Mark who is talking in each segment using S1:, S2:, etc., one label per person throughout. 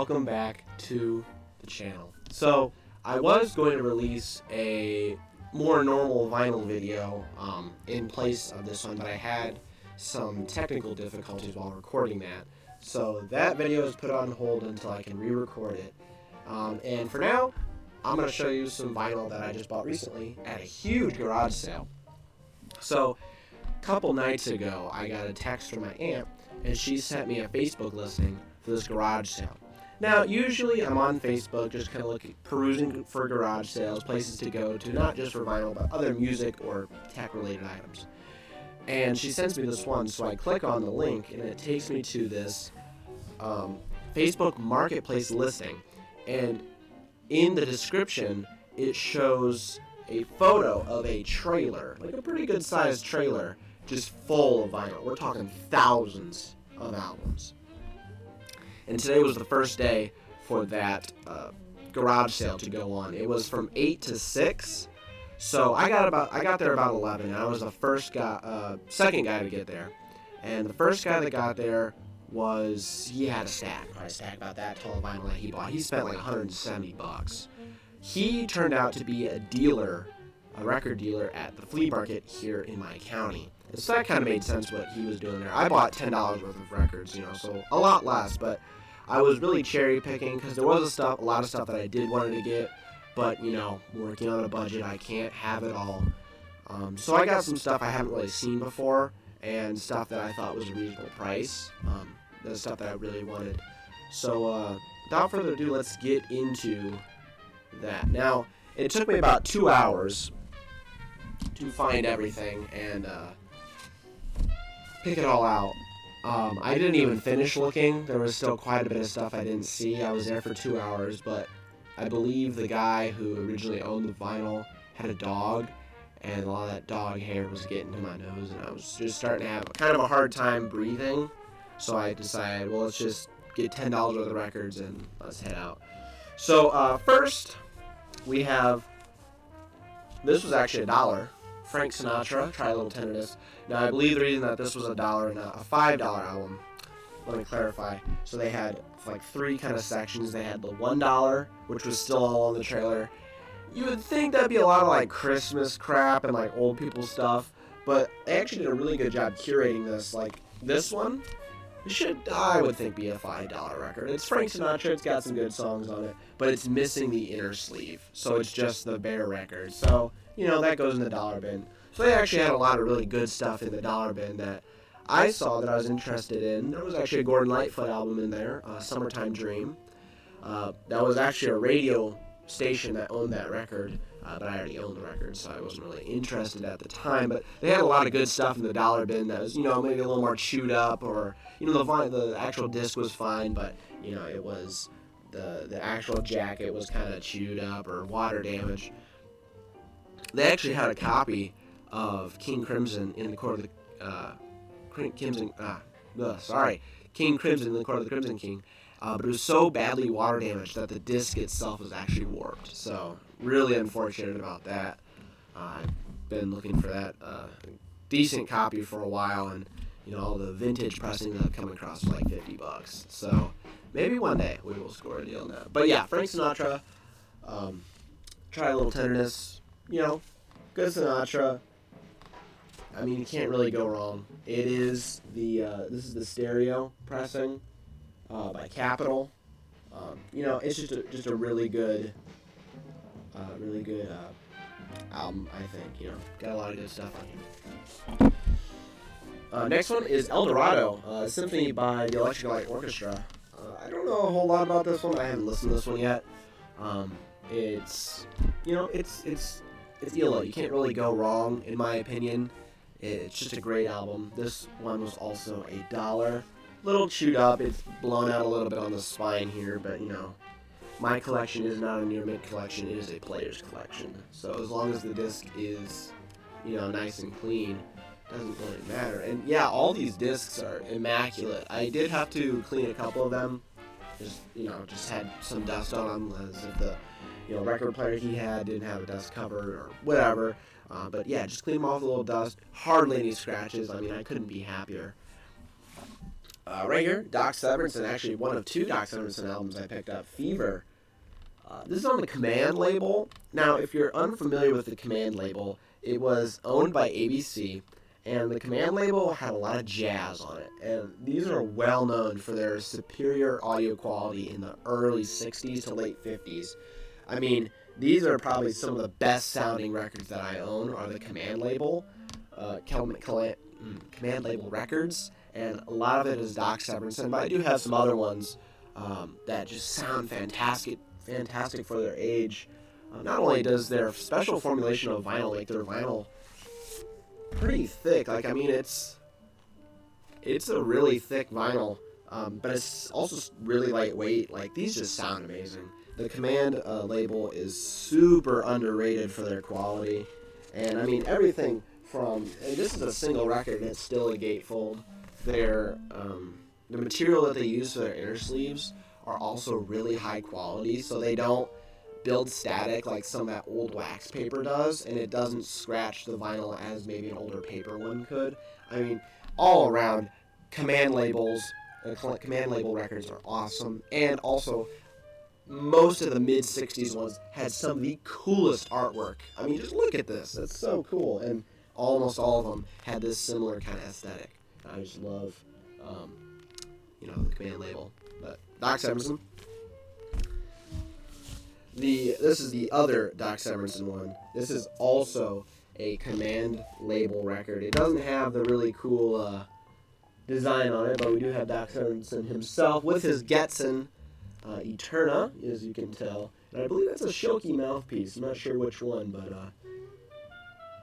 S1: welcome back to the channel. So, I was going to release a more normal vinyl video in place of this one, but I had some technical difficulties while recording that. So that video is put on hold until I can re-record it. And for now, I'm going to show you some vinyl that I just bought recently at a huge garage sale. So, a couple nights ago, I got a text from my aunt, and she sent me a Facebook listing for this garage sale. Now, usually I'm on Facebook just kind of perusing for garage sales, places to go to, not just for vinyl, but other music or tech-related items. And she sends me this one, so I click on the link, and it takes me to this Facebook Marketplace listing. And in the description, it shows a photo of a trailer, like a pretty good-sized trailer, just full of vinyl. We're talking thousands of albums. And today was the first day for that garage sale to go on. It was from 8 to 6. So I got there about 11, and I was the second guy to get there. And the first guy that got there he had probably a stack about that tall of vinyl that he bought. He spent like $170. He turned out to be a record dealer at the flea market here in my county. And so that kind of made sense what he was doing there. I bought $10 worth of records, so a lot less, but I was really cherry picking because there was a lot of stuff that I did wanted to get. But, working on a budget, I can't have it all. So I got some stuff I haven't really seen before and stuff that I thought was a reasonable price. The stuff that I really wanted. So without further ado, let's get into that. Now, it took me about 2 hours to find everything and pick it all out. I didn't even finish looking. There was still quite a bit of stuff I didn't see. I was there for 2 hours, but I believe the guy who originally owned the vinyl had a dog, and a lot of that dog hair was getting to my nose, and I was just starting to have kind of a hard time breathing. So I decided, well, let's just get $10 worth of records and let's head out. So first, we have, this was actually $1, Frank Sinatra, Try a Little Tenderness. Now, I believe the reason that this was $1 and not a $5 album, let me clarify. So they had like 3 kind of sections. They had the $1, which was still all on the trailer. You would think that'd be a lot of like Christmas crap and like old people stuff, but they actually did a really good job curating this. Like this one, I would think, be a $5 record. It's Frank Sinatra, it's got some good songs on it, but it's missing the inner sleeve, so it's just the bare record. So, that goes in the dollar bin. So they actually had a lot of really good stuff in the dollar bin that I saw that I was interested in. There was actually a Gordon Lightfoot album in there, Summertime Dream. That was actually a radio station that owned that record, but I already owned the record, so I wasn't really interested at the time. But they had a lot of good stuff in the dollar bin that was, maybe a little more chewed up, or, the actual disc was fine, but, it was, the actual jacket was kind of chewed up or water damaged. They actually had a copy of King Crimson in the Court of the King Crimson in the Court of the Crimson King, but it was so badly water damaged that the disc itself was actually warped. So really unfortunate about that. I've been looking for that decent copy for a while, and all the vintage pressings I've come across for like $50. So maybe one day we will score a deal on that. But yeah, Frank Sinatra, Try a Little Tenderness, good Sinatra. I mean, you can't really go wrong. It is this is the stereo pressing by Capitol. It's just a really good album, I think. Got a lot of good stuff on here. Next one is El Dorado, a symphony by the Electric Light Orchestra. I don't know a whole lot about this one. I haven't listened to this one yet. It's ELO. You can't really go wrong, in my opinion. It's just a great album. This one was also $1. Little chewed up. It's blown out a little bit on the spine here, but my collection is not a near mint collection. It is a player's collection. So as long as the disc is, nice and clean, doesn't really matter. And yeah, all these discs are immaculate. I did have to clean a couple of them. Just had some dust on them, as if the record player he had didn't have a dust cover or whatever. But yeah, just clean them off with a little dust. Hardly any scratches. I mean, I couldn't be happier. Right here, Doc Severinsen, actually one of two Doc Severinsen albums I picked up, Fever. This is on the Command label. Now, if you're unfamiliar with the Command label, it was owned by ABC, and the Command label had a lot of jazz on it. And these are well known for their superior audio quality in the early 60s to late 50s. I mean, these are probably some of the best sounding records that I own are the Command label, Command label records, and a lot of it is Doc Severinsen, but I do have some other ones that just sound fantastic for their age. Not only does their special formulation of vinyl make their vinyl pretty thick, like, I mean, it's a really thick vinyl, but it's also really lightweight. Like, these just sound amazing. The Command label is super underrated for their quality, and I mean, everything from, and this is a single record and it's still a gatefold. The material that they use for their inner sleeves are also really high quality, so they don't build static like some of that old wax paper does, and it doesn't scratch the vinyl as maybe an older paper one could. I mean, all around, Command label records are awesome, and also most of the mid-60s ones had some of the coolest artwork. I mean, just look at this. It's so cool, and almost all of them had this similar kind of aesthetic. I just love, the Command label. But Doc Severinsen. This is the other Doc Severinsen one. This is also a Command label record. It doesn't have the really cool design on it, but we do have Doc Severinsen himself with his Getson Eterna, as you can tell. And I believe that's a Schilke mouthpiece. I'm not sure which one, but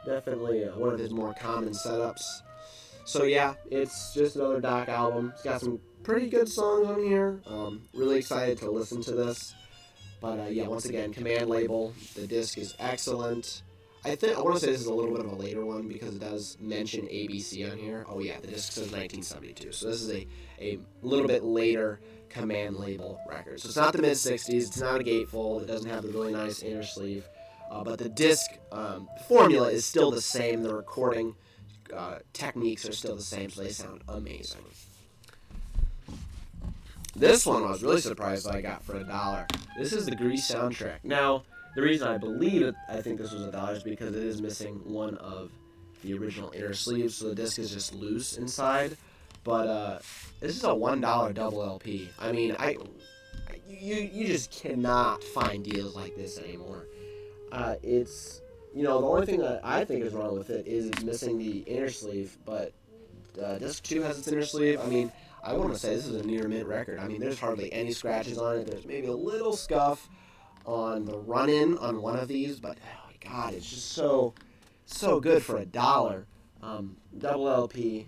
S1: definitely one of his more common setups. So yeah, it's just another Doc album. It's got some pretty good songs on here. Really excited to listen to this. But yeah, once again, Command label. The disc is excellent. I want to say this is a little bit of a later one because it does mention ABC on here. Oh yeah, the disc says 1972. So this is a little bit later Command label record. So it's not the mid-60s. It's not a gatefold. It doesn't have the really nice inner sleeve. But the disc formula is still the same. The recording techniques are still the same, so they sound amazing. This one I was really surprised I got for $1. This is the Grease soundtrack. Now, the reason I think this was $1 is because it is missing one of the original inner sleeves, so the disc is just loose inside. But this is a $1 double LP. I mean, you just cannot find deals like this anymore. It's, the only thing that I think is wrong with it is it's missing the inner sleeve, but disc 2 has its inner sleeve. I mean, I want to say this is a near mint record. I mean, there's hardly any scratches on it. There's maybe a little scuff on the run-in on one of these, but oh my god, it's just so good for $1. Double LP.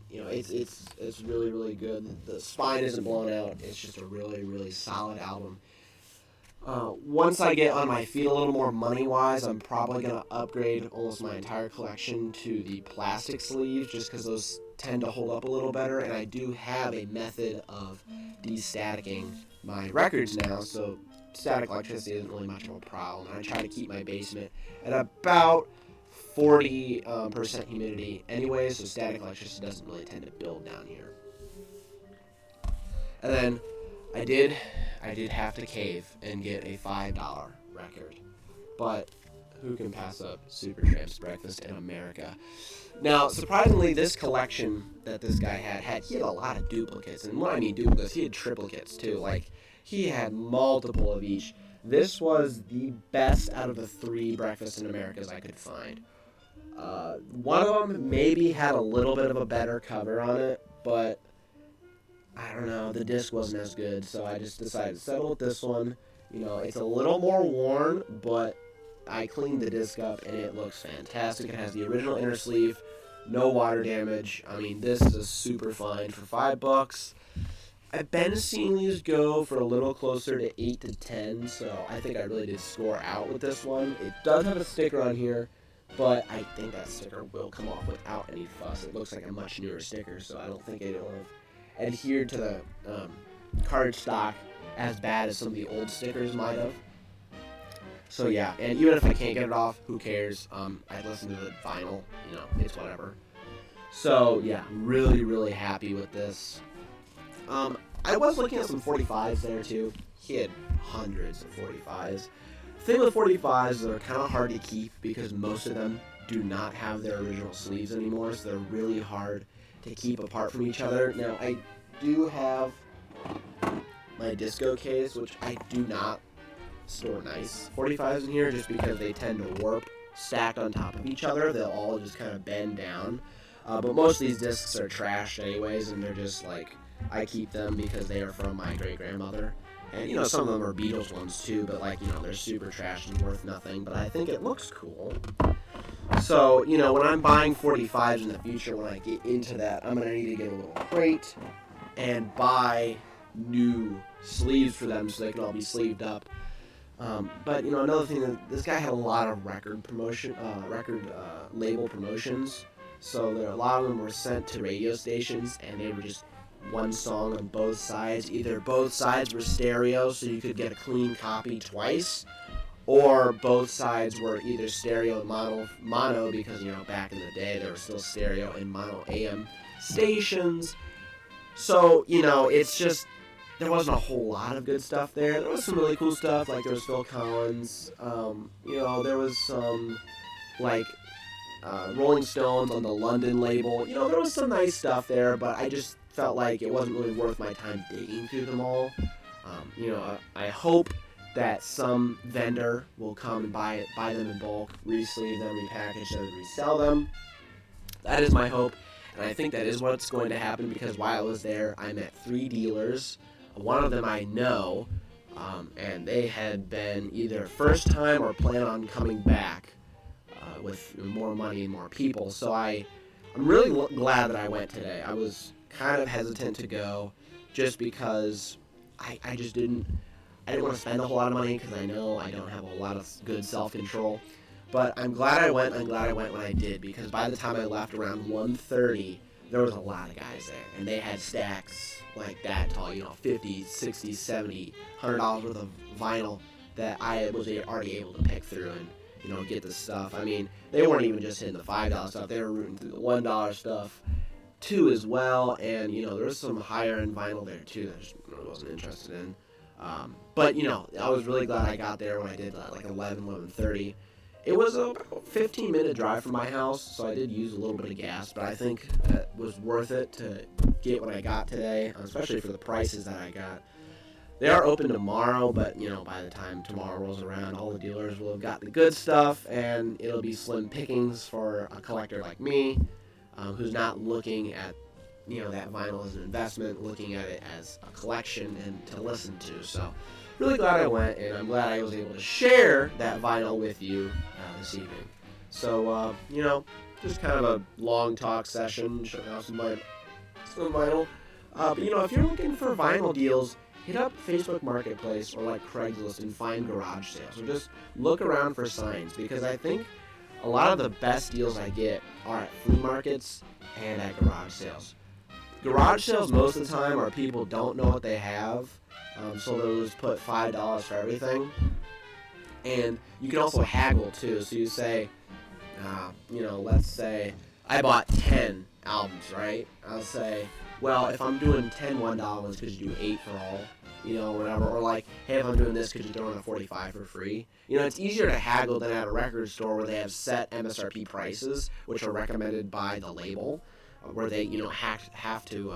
S1: It's really, really good. The spine isn't blown out. It's just a really, really solid album. Once I get on my feet a little more money-wise, I'm probably going to upgrade almost my entire collection to the plastic sleeves, just because those tend to hold up a little better, and I do have a method of de-staticking my records now, so static electricity isn't really much of a problem. I try to keep my basement at about 40% humidity anyway, so static electricity doesn't really tend to build down here. And then I did have to cave and get a $5 record, but who can pass up Supertramp's Breakfast in America? Now, surprisingly, this collection that this guy he had a lot of duplicates, and when I mean duplicates, he had triplicates too. Like, he had multiple of each. This was the best out of the 3 Breakfast in Americas I could find. One of them maybe had a little bit of a better cover on it, but I don't know, the disc wasn't as good, so I just decided to settle with this one. It's a little more worn, but I cleaned the disc up and it looks fantastic. It has the original inner sleeve, no water damage. I mean, this is a super find for $5. I've been seeing these go for a little closer to 8 to 10, so I think I really did score out with this one. It does have a sticker on here, but I think that sticker will come off without any fuss. It looks like a much newer sticker, so I don't think it will have adhered to the cardstock as bad as some of the old stickers might have. So yeah, and even if I can't get it off, who cares? I listen to the vinyl, it's whatever. So yeah, really, really happy with this. I was looking at some 45s there too. He had hundreds of 45s. The thing with 45s, they're kind of hard to keep because most of them do not have their original sleeves anymore, so they're really hard to keep apart from each other. Now, I do have my disco case, which I do not store nice 45s in here just because they tend to warp stacked on top of each other. They'll all just kind of bend down. But most of these discs are trashed anyways, and they're just like, I keep them because they are from my great-grandmother. And, you know, some of them are Beatles ones too, but, like, you know, they're super trashed and worth nothing, but I think it looks cool. So, you know, when I'm buying 45s in the future, when I get into that, I'm going to need to get a little crate and buy new sleeves for them so they can all be sleeved up. But, you know, another thing, this guy had a lot of record label promotions. So a lot of them were sent to radio stations, and they were just one song on both sides. Either both sides were stereo, so you could get a clean copy twice, or both sides were either stereo and mono because, you know, back in the day there were still stereo and mono AM stations. So, you know, it's just, there wasn't a whole lot of good stuff there. There was some really cool stuff, like there was Phil Collins. You know, there was some, like, Rolling Stones on the London label. You know, there was some nice stuff there, but I just felt like it wasn't really worth my time digging through them all. You know, I hope that some vendor will come and buy them in bulk, re-sleeve them, repackage them, and resell them. That is my hope, and I think that is what's going to happen because while I was there, I met 3 dealers. One of them I know, and they had been either first time or plan on coming back with more money and more people. So I'm really glad that I went today. I was kind of hesitant to go just because I didn't want to spend a whole lot of money because I know I don't have a lot of good self-control. But I'm glad I went. I'm glad I went when I did because by the time I left around 1:30, there was a lot of guys there, and they had stacks like that tall, you know, 50, 60, 70, $100 worth of vinyl that I was already able to pick through and, you know, get the stuff. I mean, they weren't even just hitting the $5 stuff. They were rooting through the $1 stuff too as well. And, you know, there was some higher end vinyl there too that I just really wasn't interested in. But, you know, I was really glad I got there when I did, like 11:30. It was a 15-minute drive from my house, so I did use a little bit of gas, but I think it was worth it to get what I got today, especially for the prices that I got. They are open tomorrow, but, you know, by the time tomorrow rolls around, all the dealers will have got the good stuff, and it'll be slim pickings for a collector like me, who's not looking at, you know, that vinyl as an investment, looking at it as a collection and to listen to. So, really glad I went, and I'm glad I was able to share that vinyl with you this evening. So, you know, just kind of a long talk session, showing off some vinyl. But, you know, if you're looking for vinyl deals, hit up Facebook Marketplace or like Craigslist and find garage sales, or just look around for signs, because I think a lot of the best deals I get are at flea markets and at garage sales. Garage sales most of the time are people don't know what they have, so they'll just put $5 for everything. And you can also haggle too, so you say, you know, let's say I bought 10 albums, right? I'll say, well, if I'm doing 10 $1 ones, could you do 8 for all? You know, whatever. Or like, hey, if I'm doing this, could you throw in a 45 for free? You know, it's easier to haggle than at a record store where they have set MSRP prices, which are recommended by the label, where they, you know, have to,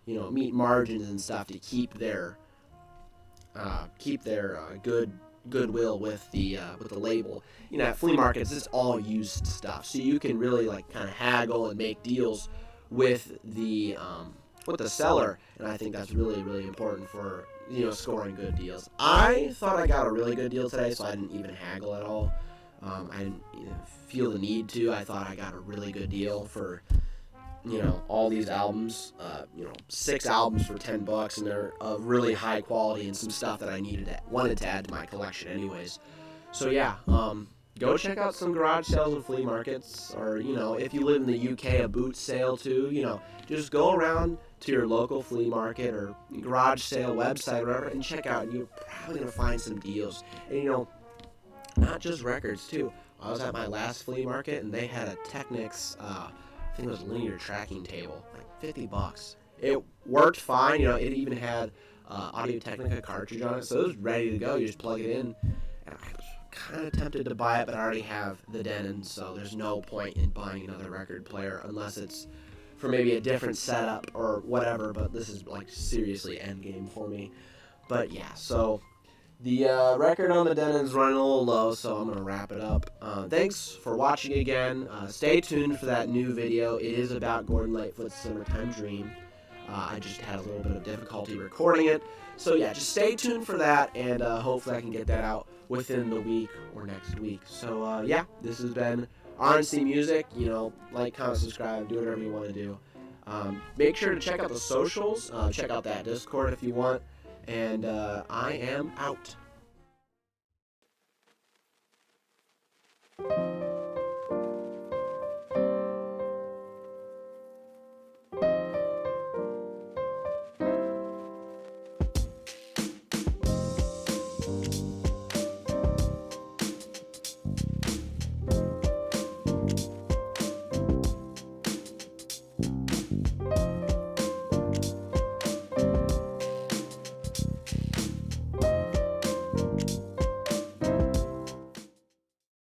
S1: you know, meet margins and stuff to keep their goodwill with the label. You know, at flea markets, it's all used stuff, so you can really like kind of haggle and make deals with the seller, and I think that's really, really important for, you know, scoring good deals. I thought I got a really good deal today, so I didn't even haggle at all. I didn't feel the need to. I thought I got a really good deal for, you know, all these albums, you know, 6 albums for $10, and they're of really high quality and some stuff that I wanted to add to my collection anyways. So yeah, go check out some garage sales and flea markets, or, you know, if you live in the UK, a boot sale too. You know, just go around to your local flea market or garage sale website or whatever and check out, and you're probably going to find some deals. And, you know, not just records too. I was at my last flea market, and they had a Technics I think it was a linear tracking table, like $50. It worked fine. You know, it even had Audio-Technica cartridge on it, so it was ready to go. You just plug it in. And I was kind of tempted to buy it, but I already have the Denon, so there's no point in buying another record player unless it's for maybe a different setup or whatever. But this is like seriously endgame for me. But yeah, so the record on the Denon's running a little low, so I'm going to wrap it up. Thanks for watching again. Stay tuned for that new video. It is about Gordon Lightfoot's Summertime Dream. I just had a little bit of difficulty recording it. So yeah, just stay tuned for that, and hopefully I can get that out within the week or next week. So yeah, this has been RNC Music. You know, like, comment, subscribe, do whatever you want to do. Make sure to check out the socials. Check out that Discord if you want. And I am out.